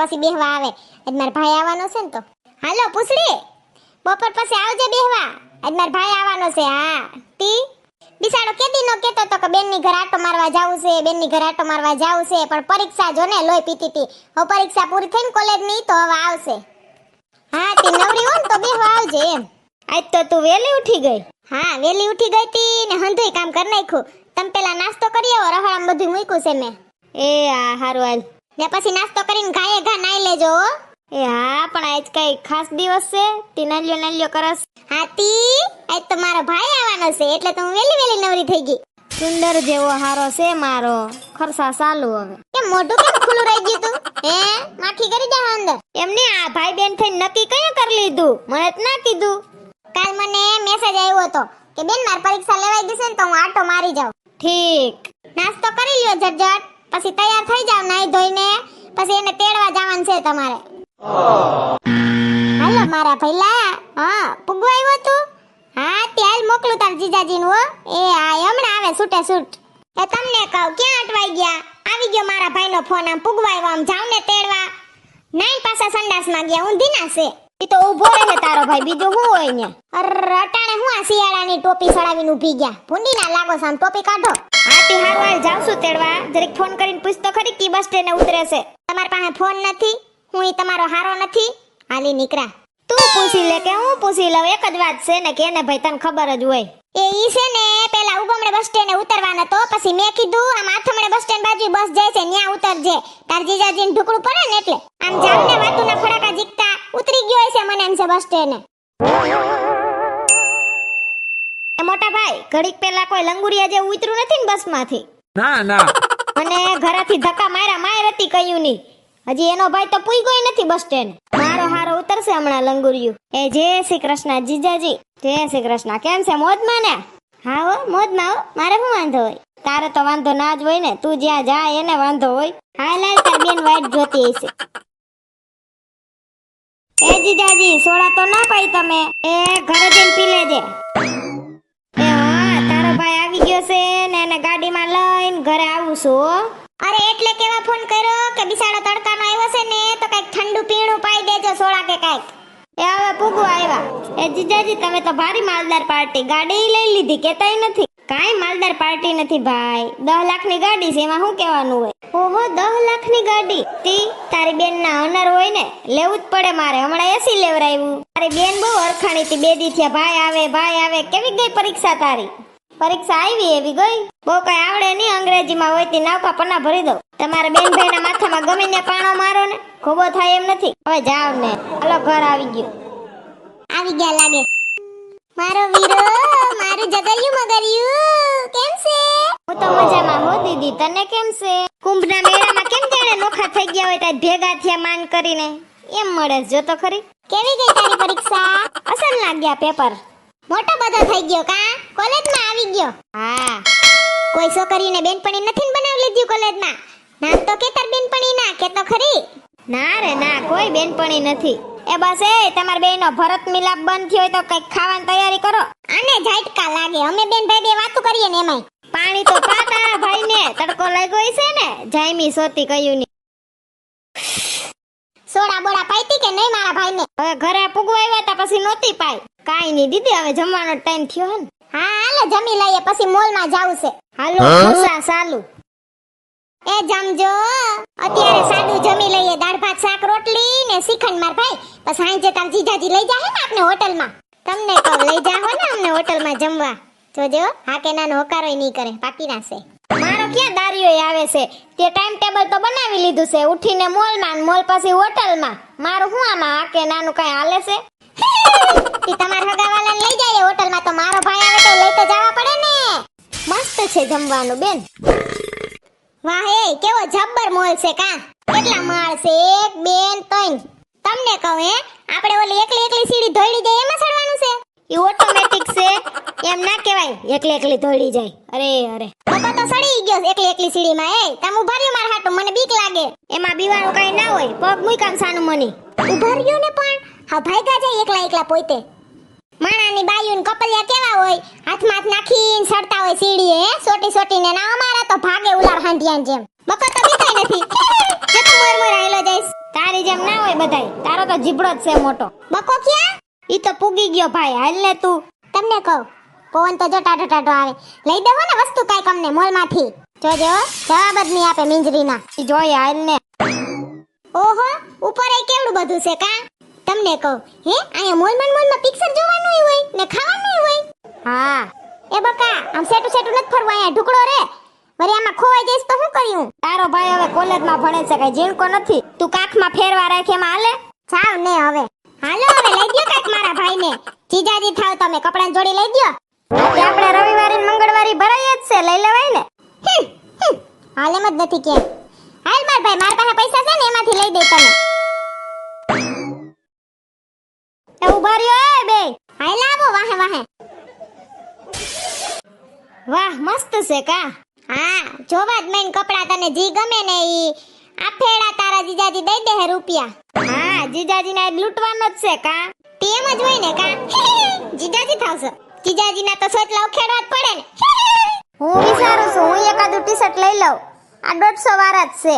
પછી બેહવા આવે. આજ માર ભાઈ આવવાનો છે ને તો. હાલો પૂછડી, બપોર પછી આવજે બેહવા. આજ માર ભાઈ આવવાનો છે. હા તી બિસાડો કેદી નો કેતો તો કે બેનની ઘર આટો મારવા જાવું છે, બેનની ઘર આટો મારવા જાવું છે, પણ પરીક્ષા જો ને લોહી પીતી હતી. હવે પરીક્ષા પૂરી થઈને કોલેજની તો હવે આવશે. હા તી નવરી હો ને તો બેહવા આવજે એમ. આજ તો તું વેલી ઉઠી ગઈ. હા વેલી ઉઠી ગઈ તી ને હંધુય કામ કરી નાખ્યું. તમે પેલા નાસ્તો કરી આવો, રહાડામાં બધું મૂક્યું છે મેં. એ આ હારું હાલ. ને પછી નાસ્તો કરીને ઘાયે ઘા નાઈ લેજો હો. એ હા પણ આજ કઈ ખાસ દિવસ છે, તી નાલ્યો કરસ. હા તી આજ તો મારો ભાઈ આવવાનો છે એટલે તો હું વેલી વેલી નવરી થઈ ગઈ. સુંદર જેવો હારો છે મારો. ખરસા ચાલુ હવે. કેમ મોઢું કેમ ખુલ્લું રહી ગયું તું? હે માખી કરી જા અંદર. એમને આ ભાઈ બેન થઈને નક્કી કયા કરી લીધું? મને જ ના કીધું. કાલ મને મેસેજ આવ્યો હતો કે બેન મારી પરીક્ષા લેવાઈ ગઈ છે ને તો હું આટો મારી જાઉં. ઠીક. નાસ્તો કરી લ્યો ઝટઝટ, પછી તૈયાર થઈ જાવ નાઈ ધોઈને, પછી એને તેડવા જવાનું છે તમારે. હાલો મારા ભઈલા. હા પુગવા આવ્યો તું? હા ત્યાલ મોકલું તાર જીજાજીનું હો. એ હા હમણાં આવે છૂટે છૂટ. એ તમને કહું ક્યાં અટવાઈ ગયા? આવી ગયો મારા ભાઈનો ફોન. આમ પુગવા આવ્યો, આમ જાવ ને તેડવા. નાઈ પાછા સંડાસમાં ગયા, ઊંધી ના છે. ઈ તો ઊભો રહે તારો ભાઈ, બીજું શું હોય ને? અટાણે હું આ શિયાળાની ટોપી સડાવીને ઊભી ગયા. ભૂંડી ના લાગો સામ, ટોપી કાઢો. હાથી હારવાલ જાવ છું તેડવા. જરીક ફોન કરીને પૂછ તો ખરી કી બસ સ્ટેન્ડે ઉતરે છે. તમારી પાસે ફોન નથી? હું ઈ તમારો હારો નથી? હાલી નીકળા. તું પૂછી લે કે હું પૂછી લઉં? એક જ વાત છે ને કે એને ભાઈ તને ખબર જ હોય. એ ઈ છે ને પેલા ઉગમડે બસ સ્ટેન્ડે ઉતરવાનો તો, પછી મેં કીધું આમ આથમડે બસ સ્ટેન્ડ બાજુ બસ જાય છે ન્યા ઉતરજે. તાર જીજાજીને ઢુકડું પડે ને એટલે આમ જાવ ને વાતુના ફડાકા જીકતા ઉતરી ગયો છે મને એમ છે બસ સ્ટેન્ડે. એ મોટા ભાઈ ઘડીક પેલા કોઈ લંગુરિયા જેવું ઉતર્યું નથી ને બસમાંથી? ના ના. મને ઘરેથી ધક્કા માર્યા માર હતી કયું ની. હજી એનો ભાઈ તો પૂઈ નથી બસ સ્ટેન્ડ. મારો હારો ઉતરશે હમણાં લંગુરિયું. એ જય શ્રી કૃષ્ણ જીજાજી. જય શ્રી કૃષ્ણ. કેમ છે મોજમાં ને? હા હો મોજમાં હો. મારે શું વાંધો હોય? તારે તો વાંધો ના જ હોય ને, તું જ્યાં જાય એને વાંધો હોય. હા લાલ તાર બેન વાઈટ જોતી હશે. એ જીજાજી સોડા તો ના પાઈ તમે? એ ઘરે જઈને પી લેજે. એ હા તારો ભાઈ આવી ગયો છે ને એને ગાડીમાં લઈને ઘરે આવું છું. અરે એટલે કેવા ફોન કર્યો કે બિસાડો તડકાનો આવ્યો છે ને તો કઈક ઠંડુ પીણું પાઈ દેજો, સોડા કે કઈક. એ હવે પૂગવા આવ્યા. એ જીજાજી તમે તો ભારી માલદાર પાર્ટી. ગાડી લઈ લીધી કેતાય નથી. કાઈ માલદાર પાર્ટી નથી ભાઈ. 10 લાખની ગાડી છે, એમાં શું કહેવાનું હોય? ઓહો 10 લાખની ગાડી. તી તારી બેન ના ઓનર હોય ને, લેવું જ પડે મારે. હમણાં એસી લેવરાવ્યું. તારી બેન બહુ અરખાણી હતી 2 દી થયા. ભાઈ આવે. કેવી ગઈ પરીક્ષા તારી? પરીક્ષા આવી એવી ગઈ. બહુ કઈ આવડે નહીં અંગ્રેજીમાં હોય તી નાવકા પન્ના ભરી દઉં. તમારા બેન ભાઈના માથામાં ગમે ને પાણો મારો ને ખોબો થાય એમ નથી. હવે જાવ ને. હાલો ઘર આવી ગયું. આવી ગયા લાગે. મારો વીરો, મારું જગરિયું મગરિયું કેમ છે? હું તો મજામાં હો દીદી. તને કેમ છે? કુંભના મેળામાં કેમ જાણે નોખા થઈ ગયા હોય ત્યાં ભેગા થયા માન કરીને એમ મળે જો તો ખરી. કેવી ગઈ તારી પરીક્ષા? અસલ લાગ્યા પેપર. મોટો બધો થઈ ગયો કા? કોલેજમાં આવી ગયો? હા. કોઈ છોકરીને બેનપણી નથી બનાવી લીધી કોલેજમાં? નામ તો કે તાર બેનપણી ના કે તો ખરી? ના રે ના, કોઈ બેનપણી નથી. એ બસ એ તમાર બેયનો ભરત મિલાપ બંધ થયો હોય તો કઈક ખાવાની તૈયારી કરો. આને ઝાટકા લાગે. અમે બેન ભાઈ બે વાતો કરીએ ને એમાંય. પાણી તો પા તારા ભાઈને તડકો લાગ્યો છે ને. જાયમી સોતી કયું ની. સોડા બોડા પાઈતી કે નહીં મારા ભાઈને? હવે ઘરે પુગવા આવ્યા તા પછી નોતી પાઈ. કાઈ નહીં દીદી, હવે જમવાનો ટાઈમ થયો હે ને. હા હાલો જમી લઈએ પછી મોલમાં જાવું છે. હાલો ખોસા ચાલુ. એ જમજો. અત્યારે સાદું જમી લઈએ, દાળ ભાત શાક રોટલી ને શ્રીખંડ માર ભાઈ. બસ સાંજે તાર જીજાજી લઈ જાહે ને આપણે હોટલમાં. તમને કહું લઈ જાહો ને અમને હોટલમાં જમવા. જોજો હા કે નાનો હોકારોય નહીં કરે, પાકી નાશે. મારો ક્યાં દારિયો આવે છે? તે ટાઈમ ટેબલ તો બનાવી લીધું છે. ઉઠીને મોલમાં, મોલ પછી હોટલમાં. મારું શું આમાં આ કે નાનું કઈ હાલે છે? તી તમારા હગાવાલાને લઈ જાય હોટલમાં તો મારો ભાઈ આવે તો લઈ તો જવા પડે ને. મસ્ત છે જમવાનું બેન. વાહ એ કેવો જબ્બર મોલ છે કા? કેટલા માળ છે? 1 2 3. તમને કહું હે આપણે ઓલી એકલી સીડી ધોઈડી જાય એમાં ચડવાનું છે? ઈ ઓટોમેટિક છે. એમ ના કહેવાય એકલી દોડી જાય. અરે પપ્પા તો સડી ગયો એકલી સીડીમાં. એ તમે ઉભા રહ્યો મારા હાટુ, મને બીક લાગે. એમાં બીવાનું કઈ ના હોય. પગ મૂકામ સાનું મની ઉભા રહ્યો ને પણ હા ભાઈગા જાય એકલા પોતે. માણાની બાયુન કપલિયા કેવા હોય, હાથમાં હાથ નાખીને સડતા હોય સીડીએ સોટીને. ના અમારા તો ભાગે ઉલાર હાંડિયાન જેમ. બકો તો બીતાય નથી. જે તો મોર હાઈલો જઈશ. તારી જેમ ના હોય બધાય, તારો તો જીબડો જ છે મોટો. બકો ક્યાં? ઈ તો પૂગી ગયો ભાઈ, હાલ ને તું. તમને કહું, પવન તો જો ટાઢો ટાઢો આવે. લઈ દેવો ને વસ્તુ કાંઈક અમને મોલમાંથી. જોજે હો, જવાબ જ નહીં આપે મિંજરીના. ઈ જોઈએ હાલ ને. ઓહો, ઉપર એ કેવડું બધું છે કા? તમને કહું, હે અહીંયા મોલમાં પિક્ચર જોવાનું હોય ને ખાવાનું હોય. હા એ બકા, આમ સેટું નથી ફરવું, અહીંયા ઢુકડો રે. વળી આમાં ખોવાઈ જઈશ તો શું કર્યું? તારો ભાઈ હવે કોલેજમાં ભણે છે, કઈ જીણકો નથી. તું કાખમાં ફેરવા રાખે એમાં હાલે. જાવ ને હવે. હાલો હવે લઈ દ્યો કાંઈક મારા ભાઈને. જીજાજી થાવ તમે, કપડાં જોડી લઈ દ્યો. આજે આપણે રવિવારે ને મંગળવારે ભરાય જ છે, લઈ લેવાય ને. હાલ એમ જ નથી કે. હાલ માર ભાઈ, મારા પાસે પૈસા છે ને એમાંથી લઈ દે તમે. એ ઉભા રહ્યો એ બે. હાલ આવો વાહે વાહે. વાહ મસ્ત છે કા. હા, જોવા જ મેન કપડા તને જી ગમે ને ઈ આ ફેડા તારા જીજાજી દઈ દે હે રૂપિયા. હા જીજાજીને આજ લૂંટવાનો જ છે કા. તેમ જ હોય ને કા. જીજાજી થાવશે. જીજાજીના તો સોટલા ઉખેડવા જ પડે ને. હું વિચારું છું હું એકાદું ટી-શર્ટ લઈ લઉં. આ 150 વાળા જ છે.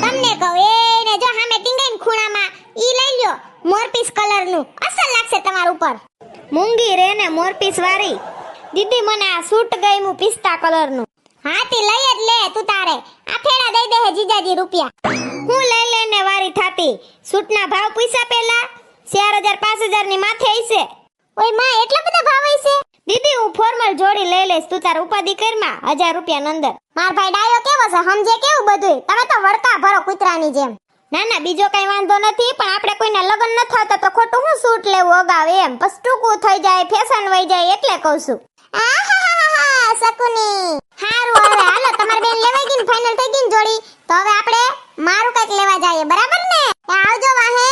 તમને કહું, એને જો સામે ટીંગાઈને ખૂણામાં ઈ લઈ લ્યો, મોરપીસ કલરનું અસલ લાગશે તમારા ઉપર. મૂંગી રે ને મોરપીસ વાળી. દીદી મને આ સૂટ ગયું પિસ્તા કલરનું. હા તે લઈ જ લે તું તારે. આ ફેડા દઈ દે હે જીજાજી રૂપિયા. હું લઈ લઈને વારી થાતી. સૂટના ભાવ પૂછ્યા પેલા 4000 5000 ની માથે હશે. ઓય માં, એટલા બધા ભાવ હશે? દીદી હું ફોર્મલ જોડી લઈ લઈશ, તું તાર ઉપાધિ કરમાં 1000 રૂપિયા અંદર. માર ભાઈ ડાયો કેવો છે, સમજે કેવું બધું. તમે તો વળકા ભરો કૂતરાની જેમ. ના ના બીજો કઈ વાંધો નથી, પણ આપણે કોઈને લગ્ન ન થતા તો ખોટું હું સૂટ લેવું અગાવ એમ. બસ ટૂંકું થઈ જાય, ફેશન વઈ જાય એટલે કહું છું. આહાહાહા, શકુની. હારું હવે હાલો, તમાર બેન લેવાઈ ગઈ ને ફાઇનલ થઈ ગઈ ને જોડી, તો હવે આપણે મારું કઈક લેવા જઈએ, બરાબર ને? આવજો વાહે.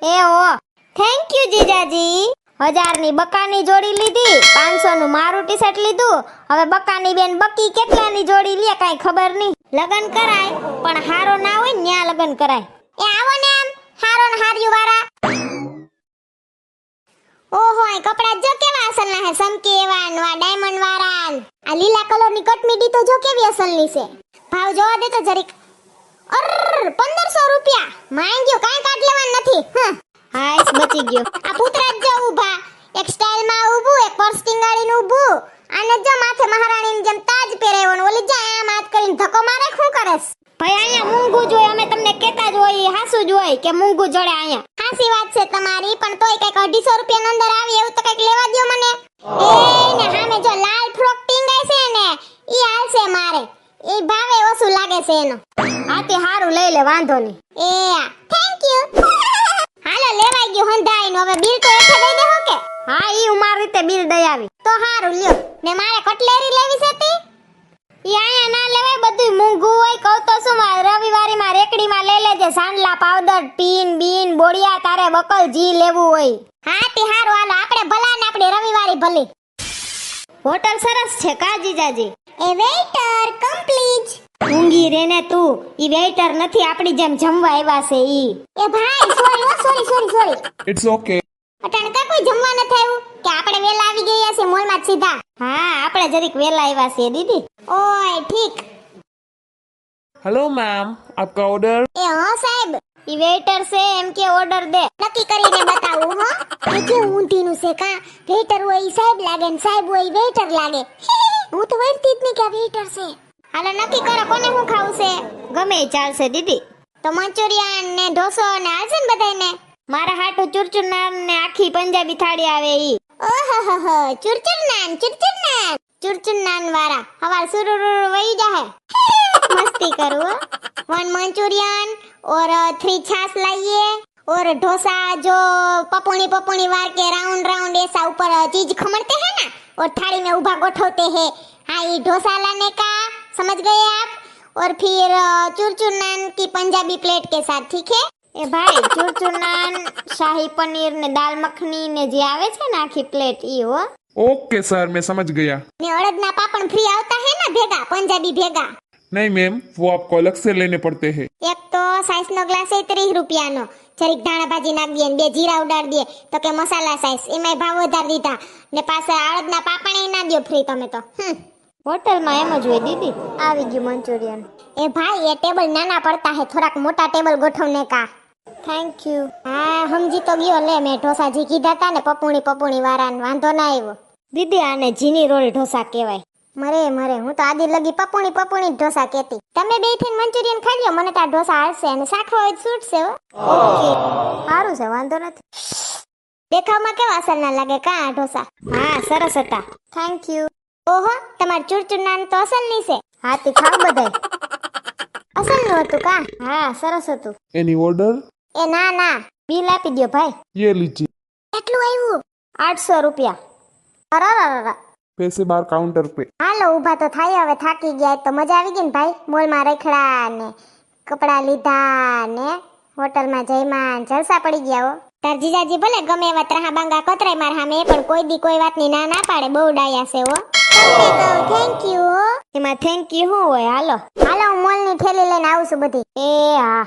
એ હો, થેન્ક યુ જીજાજી. 1000 ની બકાની જોડી લીધી, 500 નું મારું ટી-શર્ટ લીધું. હવે બકાની બેન બકી કેટલાની જોડી લે કાઈ ખબર નહીં. લગન કરાય પણ હારો ના હોય ને ન્યા લગન કરાય. એ આવો ને આમ, હારો ને હાર્યું વાળા. ઓહો, આ કપડા જો કેવા અસલના હે, સમકી એવા ને વા ડાયમંડ વાળા ને. આ લીલા કલરની કટમીડી તો જો કેવી અસલની છે. ભાવ જોવા દે તો જરીક. 1500 રૂપિયા. માંગ્યો કાઈ કાઢ લેવાનું નથી. હાઈસ બચી ગયો. આ પુતરા જ જો ઊભા, એક સ્ટાઇલમાં ઊભું, એક પર્સ ટીંગાડીને ઊભું. આને જો માથે મહારાણીની જેમ તાજ પહેરાવ્યો ને ઓલી જા આમ હાથ કરીને ધક્કો મારે. શું કરેસ ભાઈ? અહીંયા મૂંગું જોય, અમે તમને કહેતા જ હોય હાસુ જ હોય કે મૂંગું જોડે અહીંયા. હાસી વાત છે તમારી, પણ તોય કઈક 250 રૂપિયા અંદર આવી એવું તો કઈક લેવા દ્યો મને. એ ને સામે જો લાલ ફ્રોક ટીંગાય છે ને ઈ હાલશે મારે. ઈ ભાવે ઓછું લાગે છે એનો. આથી હારું લઈ લે, વાંધો નહીં. એ થેન્ક યુ. હાલો લેવાઈ ગયું હંધાઈને. હવે બિલ તો એઠે દઈ દેહો કે? હા ઈ હું મારી રીતે બિલ દઈ આવી. તો હારું લ્યો. ને મારે કટલેરી લેવી છે તી. ઈ અહીંયા ના લેવાય, બધું મૂંગું હોય. કહું તો શું, રવિવારી માં રેકડીમાં લઈ લેજે. સાંડલા પાવડર ટીન બીન બોડિયા તારે બકલ જી લેવું હોય. હા તી હારું હાલો, આપણે ભલા ને આપણે રવિવારી ભલી. હોટલ સરસ છે કા જીજાજી? એ વેઇટર કમ પ્લીઝ. ઊંઘી રે ને તું, ઈ વેઇટર નથી, આપણી જેમ જમવા આવ્યા છે ઈ. એ ભાઈ સોરી. It's okay. અટાણકા કોઈ જમવા ન થયું કે આપણે વેલા આવી ગયા છે મોલમાં જ સીધા? હા આપણે જરીક વેલા આવ્યા છે દીદી. ઓય ઠીક. Hello, ma'am. आपका order? એ હા સાહેબ, ઈ વેઇટર છે એમ કે ઓર્ડર દે. નક્કી કરીને બતાવું હો. એ કે ઊંધીનું છે કા? વેઇટર હોય ઈ સાહેબ લાગે ને સાહેબ હોય ઈ વેઇટર લાગે. હું તો વળતી જ નહીં કે વેઇટર છે. હાલો નક્કી કરો કોને શું ખાવું છે. ગમે ઈ ચાલશે દીદી. તો મંચુરિયન ને ઢોસો ને હાલશે ને બધાને? મારા હાટુ ચુરચુર નાન ને આખી પંજાબી થાળી આવે ઈ. ઓહો, ચુરચુર નાન વાળા હવાર સુરુરુ વહી જાહે. मस्ती करो. 1 मंचूरियन और 3 छाछ लाइए और डोसा जो पपोनी वार के राउंड राउंड ऐसा ऊपर चीज खमड़ते हैं ना और थाली में उभा गोठवते हैं, हाँ ये डोसा लाने का, समझ गए आप? और फिर चूरचूर नान की पंजाबी प्लेट के साथ, ठीक है? એ ભાઈ ચૂરચૂર નાન શાહી પનીર ને દાલ મખની ને જે આવે છે ને આખી પ્લેટ ઈ હો. ओके सर, मैं समझ गया. ने अड़दना पापड़ फ्री आता है ना भेगा, पंजाबी भेगा. नहीं मैम, वो आपको अलग से लेने पड़ते हैं. एक तो साइज नो ग्लास है 30 रुपया नो, जरीक धाणा भाजी नाख दिए ने 2 जीरा उडाड़ दिए तो के मसाला साइज एमाय भाव વધાર દીધા ને પાછા અડદના પાપણે ના દયો ફ્રી તમે તો. હોટલમાં એમ જ હોય દીદી. આવી ગયું મંચુરિયન. ए भाई ये टेबल नाना पड़ता है, थोड़ा मोटा टेबल गोठवने का. Thank you. હા સમજી તો ગયો. લે મેં ઢોસા જી કીધા તા ને પપુણી વાળાને વાંધો ના આવ્યો. દીદી આને જીની રોલ ઢોસા કહેવાય. મરે હું તો આદિ લગી પપુણી જ ઢોસા કેતી. તમે બે થઈને મંચુરિયન ખાઈ લ્યો, મને તો આ ઢોસા હાલશે અને શાખવા હોય છૂટશે હો. ઓકે સારું છે, વાંધો નથી. દેખાવમાં કેવા અસલ ના લાગે કા આ ઢોસા? હા સરસ હતા. Thank you. ઓહો તમાર ચૂરચૂર નાન તો અસલ ની છે. હાથી ખાવ બધાય. અસલ નું હતું કા? હા સરસ હતું. Any order? એ ના બિલ આપી દ્યો ભાઈ. ये लीजिए. કેટલું આવ્યું? 800 રૂપિયા. અરર. पैसे बाहर काउंटर पे. હાલો ઊભા તો થાય, હવે થાકી ગયા તો મજા આવી ગઈ ને ભાઈ. મોલમાં રખડા ને કપડા લીધા ને હોટલમાં જઈમાં જલસા પડી ગયા હો. તાર જીજાજી ભલે ગમે એવા ત્રાહા બાંગા કતરાય માર સામે, પણ કોઈ દી કોઈ વાતની ના પાડે. બહુ ડાયા છે હો. તમને તો થેન્ક યુ હો. એમાં થેન્ક યુ શું હોય? હાલો હાલો હું મોલની ઠેલી લઈને આવું છું બધી. એ હા.